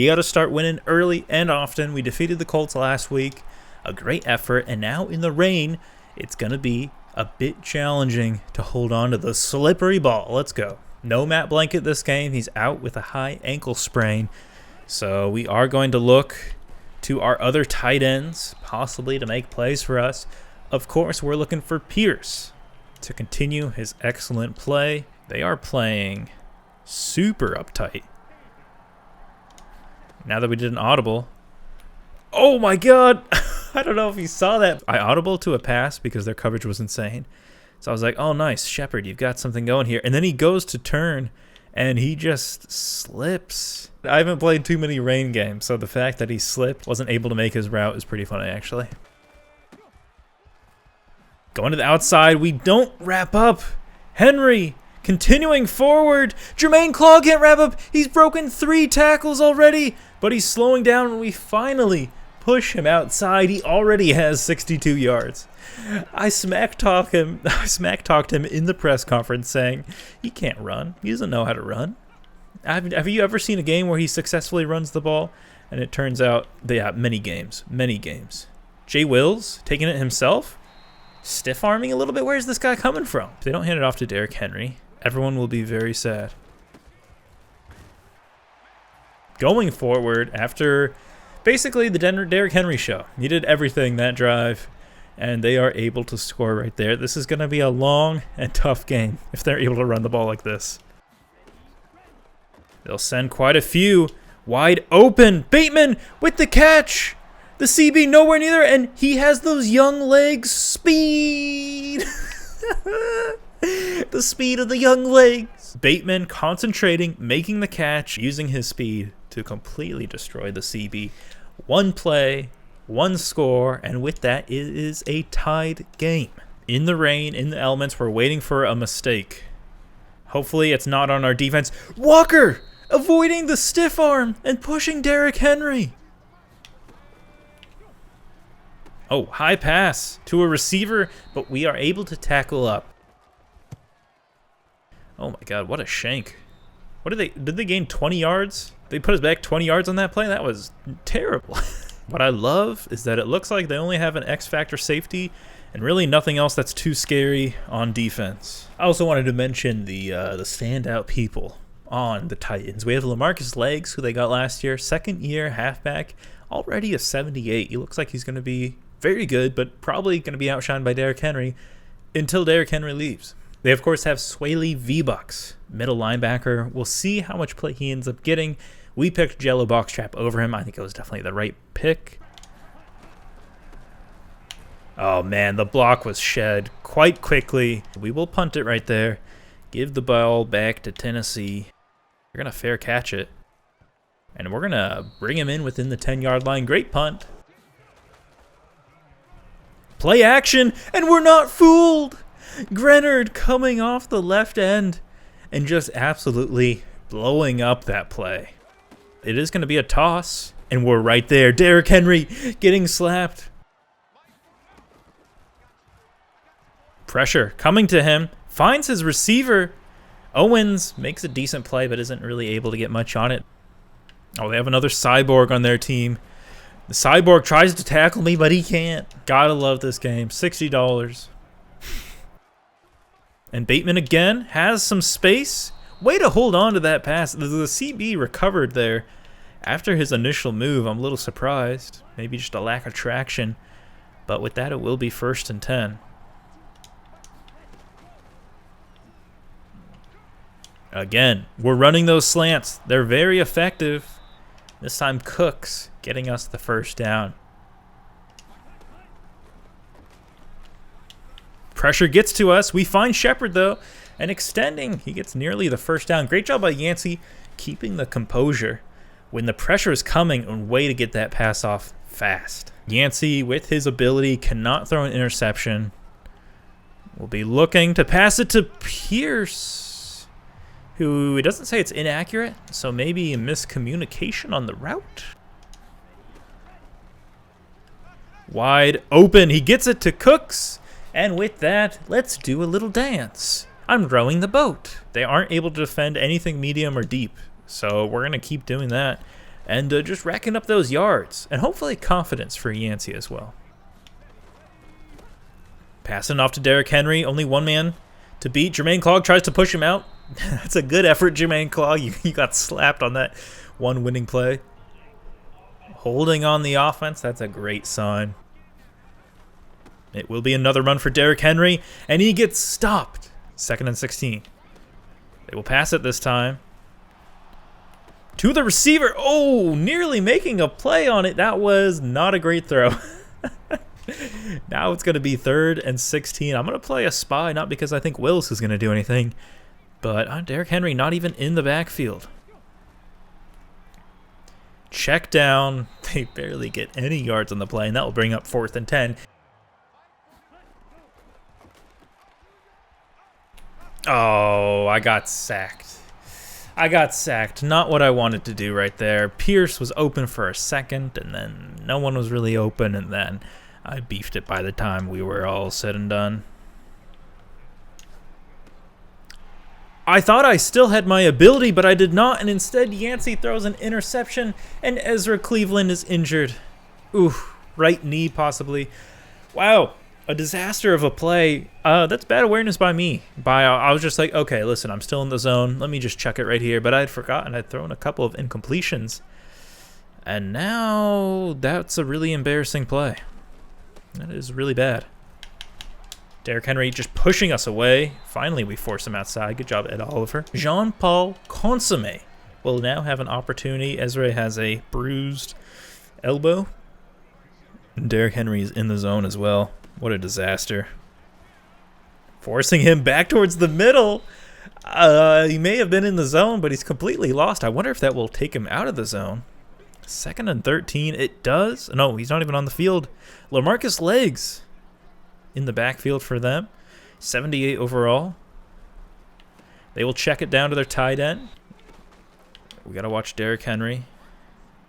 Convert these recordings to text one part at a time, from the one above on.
You got to start winning early and often. We defeated the Colts last week. A great effort. And now in the rain, it's going to be a bit challenging to hold on to the slippery ball. Let's go. No Matt Blanket this game. He's out with a high ankle sprain. So we are going to look to our other tight ends, possibly to make plays for us. Of course, we're looking for Pierce to continue his excellent play. They are playing super uptight. Now that we did an audible. Oh my God. I don't know if you saw that. I audible to a pass because their coverage was insane. So I was like, oh, nice. Shepard, you've got something going here. And then he goes to turn and he just slips. I haven't played too many rain games, so the fact that he slipped, wasn't able to make his route is pretty funny, actually. Going to the outside. We don't wrap up. Henry continuing forward. Jermaine Claw can't wrap up. He's broken 3 tackles already, but he's slowing down when we finally push him outside. He already has 62 yards. I smack talked him in the press conference saying, he can't run. He doesn't know how to run. Have you ever seen a game where he successfully runs the ball? And it turns out, many games. Jay Wills taking it himself, stiff arming a little bit. Where's this guy coming from? If they don't hand it off to Derrick Henry, everyone will be very sad. Going forward after basically the Derrick Henry show. He did everything that drive, and they are able to score right there. This is going to be a long and tough game if they're able to run the ball like this. They'll send quite a few. Wide open. Bateman with the catch. The CB nowhere near, and he has those young legs. Speed. The speed of the young legs. Bateman concentrating, making the catch, using his speed to completely destroy the CB. One play, one score, and with that, it is a tied game. In the rain, in the elements, we're waiting for a mistake. Hopefully, it's not on our defense. Walker avoiding the stiff arm and pushing Derrick Henry. Oh, high pass to a receiver, but we are able to tackle up. Oh my God, what a shank. Did they gain 20 yards? They put us back 20 yards on that play? That was terrible. What I love is that it looks like they only have an X-Factor safety and really nothing else that's too scary on defense. I also wanted to mention the standout people on the Titans. We have LaMarcus Legs, who they got last year, second-year halfback, already a 78. He looks like he's going to be very good, but probably going to be outshined by Derrick Henry until Derrick Henry leaves. They, of course, have Swaley V-Bucks, middle linebacker. We'll see how much play he ends up getting. We picked Jello Boxtrap over him. I think it was definitely the right pick. Oh, man, the block was shed quite quickly. We will punt it right there. Give the ball back to Tennessee. We're going to fair catch it. And we're going to bring him in within the 10-yard line. Great punt. Play action, and we're not fooled. Grenard coming off the left end and just absolutely blowing up that play. It is going to be a toss, and we're right there. Derrick Henry getting slapped. Pressure coming to him. Finds his receiver. Owens makes a decent play, but isn't really able to get much on it. Oh, they have another Cyborg on their team. The Cyborg tries to tackle me, but he can't. Gotta love this game. $60. And Bateman again has some space. Way to hold on to that pass. The CB recovered there after his initial move. I'm a little surprised. Maybe just a lack of traction. But with that, it will be 1st and 10. Again, we're running those slants. They're very effective. This time, Cooks getting us the first down. Pressure gets to us. We find Shepard, though, and extending. He gets nearly the first down. Great job by Yancey keeping the composure when the pressure is coming, and way to get that pass off fast. Yancey, with his ability, cannot throw an interception. We'll be looking to pass it to Pierce, who it doesn't say it's inaccurate, so maybe a miscommunication on the route. Wide open. He gets it to Cooks. And with that, let's do a little dance. I'm rowing the boat. They aren't able to defend anything medium or deep, so we're going to keep doing that. and just racking up those yards, and hopefully confidence for Yancey as well. Passing off to Derrick Henry, only one man to beat. Jermaine Clogg tries to push him out. That's a good effort, Jermaine Clogg. You got slapped on that one winning play. Holding on the offense, that's a great sign. It will be another run for Derrick Henry, and he gets stopped. 2nd and 16. They will pass it this time. To the receiver. Oh, nearly making a play on it. That was not a great throw. Now it's going to be 3rd and 16. I'm going to play a spy, not because I think Willis is going to do anything, but Derrick Henry not even in the backfield. Check down. They barely get any yards on the play, and that will bring up 4th and 10. Oh, I got sacked. Not what I wanted to do right there. Pierce was open for a second, and then no one was really open, and then I beefed it by the time we were all said and done. I thought I still had my ability, but I did not, and instead Yancey throws an interception, and Ezra Cleveland is injured. Ooh, right knee possibly. Wow, a disaster of a play. That's bad awareness by me. I was just like, okay, listen, I'm still in the zone. Let me just check it right here. But I had forgotten I'd thrown a couple of incompletions. And now that's a really embarrassing play. That is really bad. Derrick Henry just pushing us away. Finally, we force him outside. Good job, Ed Oliver. Jean-Paul Consomme will now have an opportunity. Ezra has a bruised elbow. And Derrick Henry is in the zone as well. What a disaster. Forcing him back towards the middle. He may have been in the zone, but he's completely lost. I wonder if that will take him out of the zone. 2nd and 13. It does. No, he's not even on the field. LaMarcus Legs in the backfield for them. 78 overall. They will check it down to their tight end. We got to watch Derrick Henry.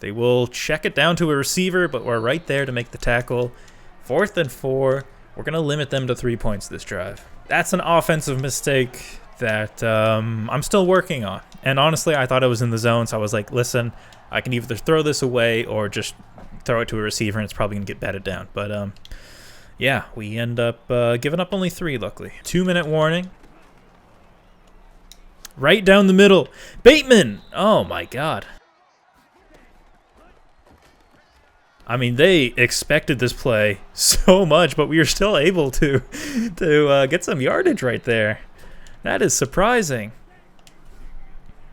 They will check it down to a receiver, but we're right there to make the tackle. 4th and 4. We're going to limit them to 3 points this drive. That's an offensive mistake that I'm still working on. And honestly, I thought I was in the zone, so I was like, listen, I can either throw this away or just throw it to a receiver, and it's probably going to get batted down. But, yeah, we end up giving up only 3, luckily. 2-minute warning. Right down the middle. Bateman! Oh, my God. I mean, they expected this play so much, but we were still able to get some yardage right there. That is surprising.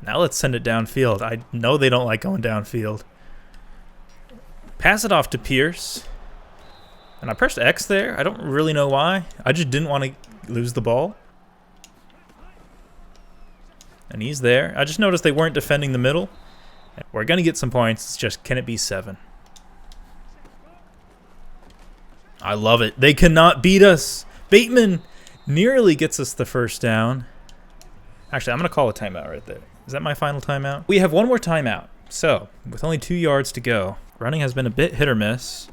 Now let's send it downfield. I know they don't like going downfield. Pass it off to Pierce. And I pressed X there. I don't really know why. I just didn't want to lose the ball. And he's there. I just noticed they weren't defending the middle. We're going to get some points. It's just, can it be 7? I love it. They cannot beat us. Bateman nearly gets us the first down. Actually, I'm going to call a timeout right there. Is that my final timeout? We have one more timeout. So, with only 2 yards to go, running has been a bit hit or miss.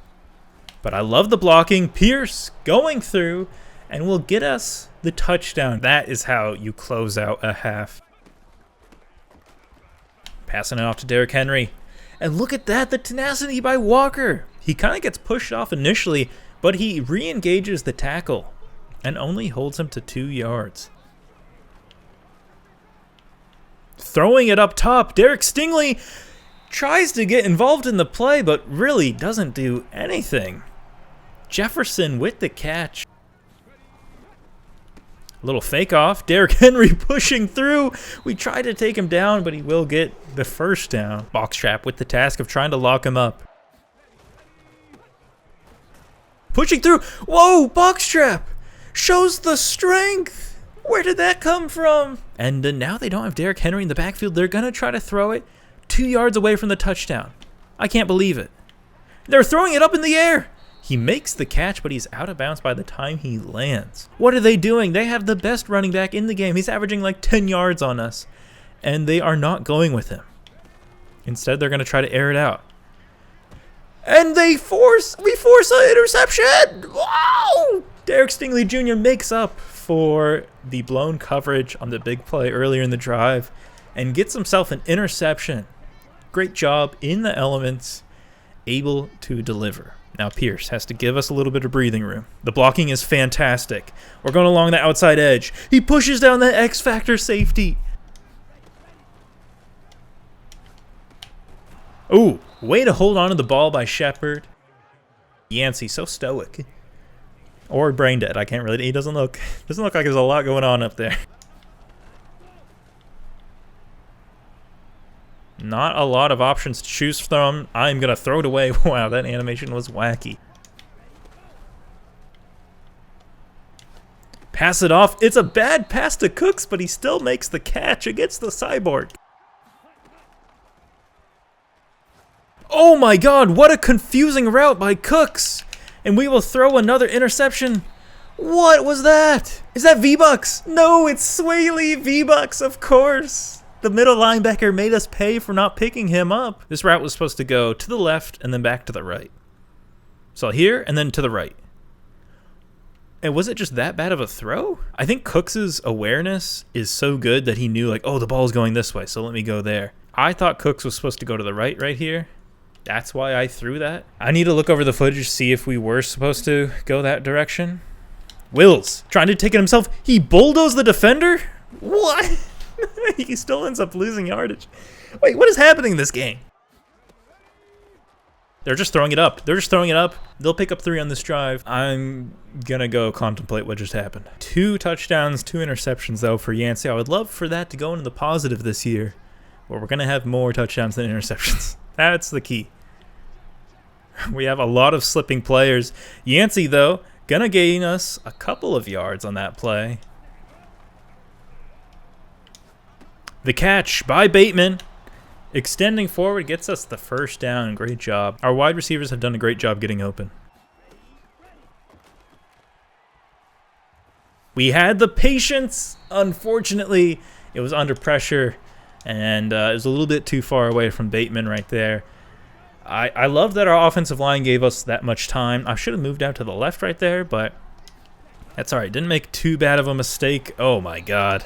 But I love the blocking. Pierce going through and will get us the touchdown. That is how you close out a half. Passing it off to Derrick Henry. And look at that, the tenacity by Walker. He kind of gets pushed off initially, but he re-engages the tackle and only holds him to 2 yards. Throwing it up top, Derek Stingley tries to get involved in the play, but really doesn't do anything. Jefferson with the catch. Little fake off. Derrick Henry pushing through. We tried to take him down, but he will get the first down. Box trap with the task of trying to lock him up. Pushing through. Whoa, box trap. Shows the strength. Where did that come from? And now they don't have Derrick Henry in the backfield. They're going to try to throw it 2 yards away from the touchdown. I can't believe it. They're throwing it up in the air. He makes the catch, but he's out of bounds by the time he lands. What are they doing? They have the best running back in the game. He's averaging like 10 yards on us, and they are not going with him. Instead, they're going to try to air it out. And we force an interception. Wow! Derek Stingley Jr. makes up for the blown coverage on the big play earlier in the drive and gets himself an interception. Great job in the elements, able to deliver. Now Pierce has to give us a little bit of breathing room. The blocking is fantastic. We're going along the outside edge. He pushes down the X Factor safety. Ooh, way to hold on to the ball by Shepard. Yancey, so stoic. Or brain dead, I can't really, he doesn't look like there's a lot going on up there. Not a lot of options to choose from. I'm gonna throw it away. Wow, that animation was wacky. Pass it off. It's a bad pass to Cooks, but he still makes the catch against the Cyborg. Oh my god, what a confusing route by Cooks! And we will throw another interception. What was that? Is that V-Bucks? No, it's Swaley V-Bucks, of course. The middle linebacker made us pay for not picking him up. This route was supposed to go to the left and then back to the right. So here and then to the right. And was it just that bad of a throw? I think Cooks' awareness is so good that he knew, like, oh, the ball's going this way, so let me go there. I thought Cooks was supposed to go to the right here. That's why I threw that. I need to look over the footage to see if we were supposed to go that direction. Wills trying to take it himself. He bulldozed the defender? What? He still ends up losing yardage. Wait, what is happening in this game? They're just throwing it up. They're just throwing it up. They'll pick up 3 on this drive. I'm gonna go contemplate what just happened. 2 touchdowns, 2 interceptions, though, for Yancey. I would love for that to go into the positive this year, where we're gonna have more touchdowns than interceptions. That's the key. We have a lot of slipping players. Yancey, though, gonna gain us a couple of yards on that play. The catch by Bateman, extending forward, gets us the first down. Great job. Our wide receivers have done a great job getting open. We had the patience. Unfortunately, it was under pressure, and it was a little bit too far away from Bateman right there. I love that our offensive line gave us that much time. I should have moved out to the left right there, but that's all right. Didn't make too bad of a mistake. Oh, my God.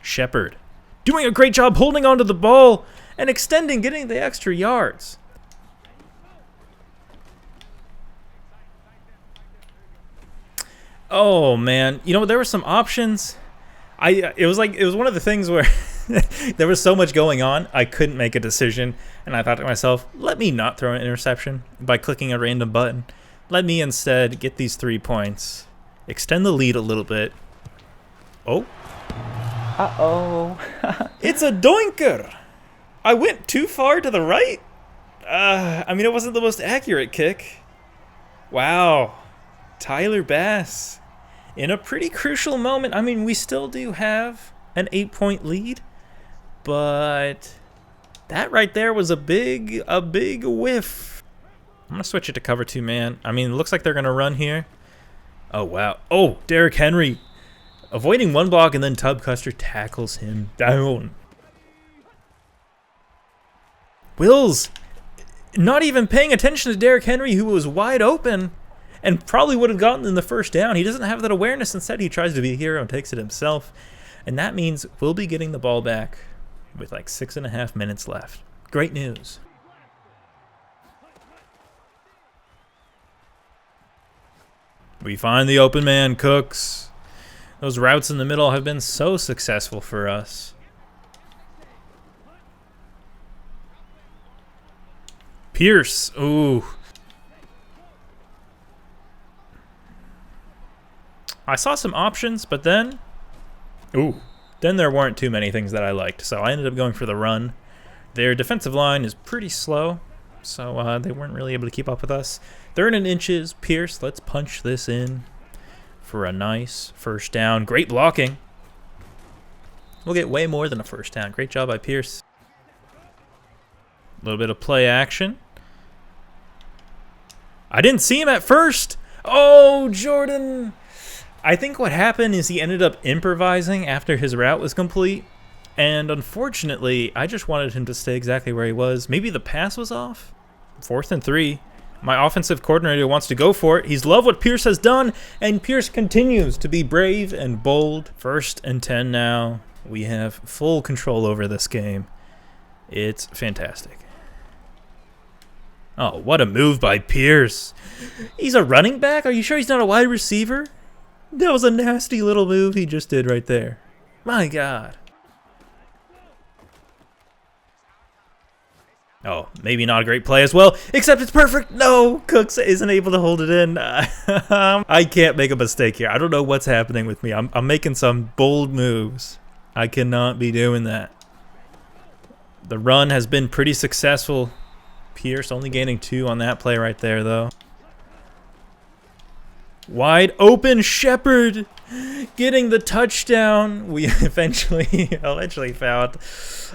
Shepard doing a great job holding onto the ball and extending, getting the extra yards. Oh man, you know, there were some options. It was one of the things where there was so much going on, I couldn't make a decision, and I thought to myself, let me not throw an interception by clicking a random button. Let me instead get these 3 points, extend the lead a little bit. Oh. Uh-oh. It's a doinker. I went too far to the right? I mean, it wasn't the most accurate kick. Wow. Tyler Bass. In a pretty crucial moment. I mean, we still do have an 8-point lead, but that right there was a big whiff. I'm going to switch it to cover 2 man. I mean, it looks like they're going to run here. Oh, wow. Oh, Derrick Henry. Avoiding one block, and then Tub Custer tackles him down. Wills not even paying attention to Derrick Henry, who was wide open and probably would have gotten in the first down. He doesn't have that awareness. Instead, he tries to be a hero and takes it himself. And that means we'll be getting the ball back with like 6.5 minutes left. Great news. We find the open man, Cooks. Those routes in the middle have been so successful for us. Pierce. Ooh. I saw some options, but then... Ooh. Then there weren't too many things that I liked, so I ended up going for the run. Their defensive line is pretty slow, so they weren't really able to keep up with us. 3rd and inches. Pierce, let's punch this in for a nice first down. Great blocking. We'll get way more than a first down. Great job by Pierce. A little bit of play action. I didn't see him at first. Oh, Jordan. I think what happened is he ended up improvising after his route was complete. And unfortunately, I just wanted him to stay exactly where he was. Maybe the pass was off. 4th and 3. My offensive coordinator wants to go for it. He's loved what Pierce has done, and Pierce continues to be brave and bold. 1st and 10 now. We have full control over this game. It's fantastic. Oh, what a move by Pierce. He's a running back? Are you sure he's not a wide receiver? That was a nasty little move he just did right there. My God. Oh, maybe not a great play as well, except it's perfect. No, Cooks isn't able to hold it in. I can't make a mistake here. I don't know what's happening with me. I'm making some bold moves. I cannot be doing that. The run has been pretty successful. Pierce only gaining 2 on that play right there, though. Wide open, Shepard getting the touchdown. We eventually found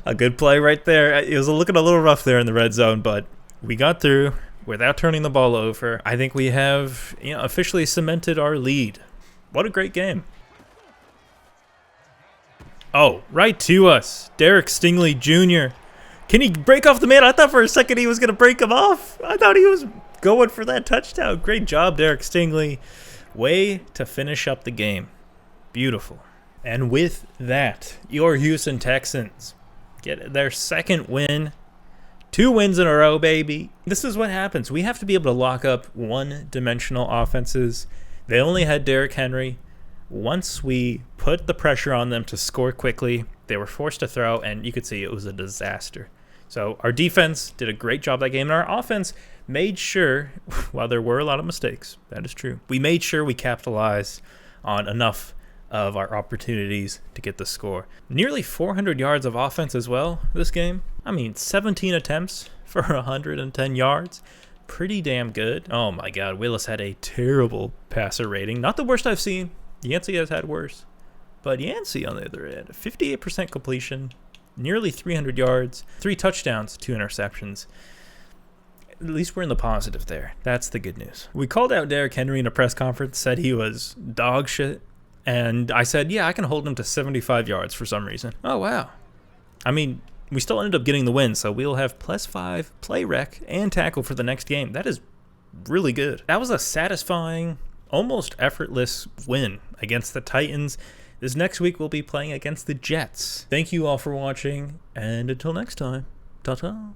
a good play right there. It was looking a little rough there in the red zone, but we got through without turning the ball over. I think we have officially cemented our lead. What a great game. Oh, right to us. Derek Stingley Jr. Can he break off the man? I thought for a second he was going to break him off. I thought he was going for that touchdown. Great job, Derek Stingley. Way to finish up the game. Beautiful. And with that, your Houston Texans get their second win. 2 wins in a row, baby. This is what happens. We have to be able to lock up one-dimensional offenses. They only had Derrick Henry. Once we put the pressure on them to score quickly, they were forced to throw, and you could see it was a disaster. So our defense did a great job that game, and our offense made sure, while there were a lot of mistakes, that is true, we made sure we capitalized on enough of our opportunities to get the score. Nearly 400 yards of offense as well this game. I mean, 17 attempts for 110 yards. Pretty damn good. Oh my God, Willis had a terrible passer rating. Not the worst I've seen. Yancey has had worse. But Yancey, on the other end, 58% completion, nearly 300 yards, 3 touchdowns, 2 interceptions. At least we're in the positive there. That's the good news. We called out Derrick Henry in a press conference, said he was dog shit. And I said, yeah, I can hold him to 75 yards for some reason. Oh, wow. I mean, we still ended up getting the win, so we'll have +5 play rec and tackle for the next game. That is really good. That was a satisfying, almost effortless win against the Titans. This next week we'll be playing against the Jets. Thank you all for watching, and until next time, ta-ta.